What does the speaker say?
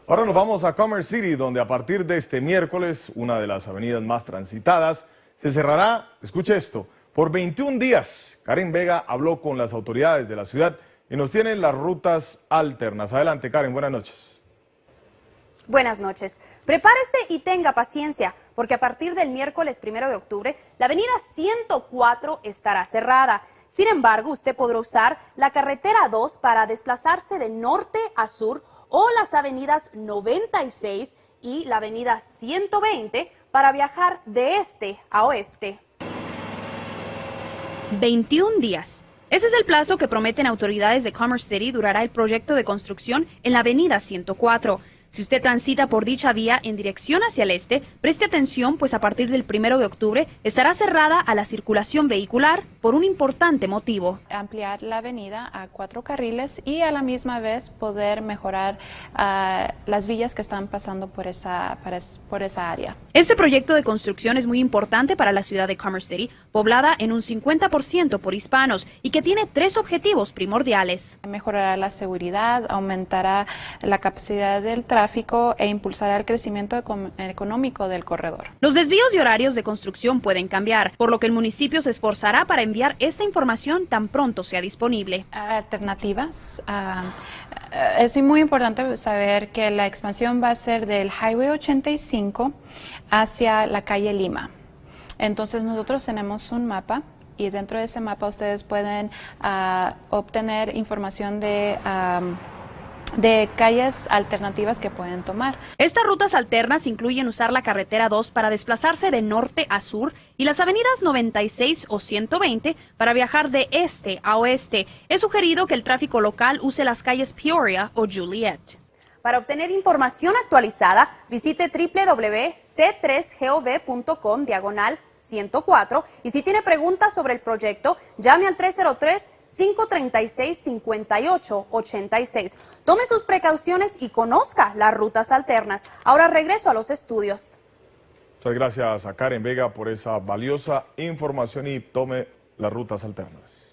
Ahora nos vamos a Commerce City, donde a partir de este miércoles, una de las avenidas más transitadas se cerrará, escuche esto, por 21 días. Karen Vega habló con las autoridades de la ciudad y nos tienen las rutas alternas. Adelante, Karen, buenas noches. Buenas noches. Prepárese y tenga paciencia, porque a partir del miércoles 1 de octubre, la avenida 104 estará cerrada. Sin embargo, usted podrá usar la carretera 2 para desplazarse de norte a sur o las avenidas 96 y la avenida 120 para viajar de este a oeste. 21 días. Ese es el plazo que prometen autoridades de Commerce City durará el proyecto de construcción en la avenida 104. Si usted transita por dicha vía en dirección hacia el este, preste atención, pues a partir del 1 de octubre estará cerrada a la circulación vehicular por un importante motivo. Ampliar la avenida a 4 carriles y a la misma vez poder mejorar las vías que están pasando por esa área. Este proyecto de construcción es muy importante para la ciudad de Commerce City, poblada en un 50% por hispanos y que tiene 3 objetivos primordiales. Mejorará la seguridad, aumentará la capacidad del tráfico e impulsará el crecimiento económico del corredor. Los desvíos y horarios de construcción pueden cambiar, por lo que el municipio se esforzará para enviar esta información tan pronto sea disponible. Alternativas. Es muy importante saber que la expansión va a ser del Highway 85 hacia la calle Lima. Entonces nosotros tenemos un mapa y dentro de ese mapa ustedes pueden obtener información de calles alternativas que pueden tomar. Estas rutas alternas incluyen usar la carretera 2 para desplazarse de norte a sur y las avenidas 96 o 120 para viajar de este a oeste. Es sugerido que el tráfico local use las calles Peoria o Juliet. Para obtener información actualizada, visite www.c3gov.com/104 y si tiene preguntas sobre el proyecto, llame al 303-536-5886. Tome sus precauciones y conozca las rutas alternas. Ahora regreso a los estudios. Muchas gracias a Karen Vega por esa valiosa información y tome las rutas alternas.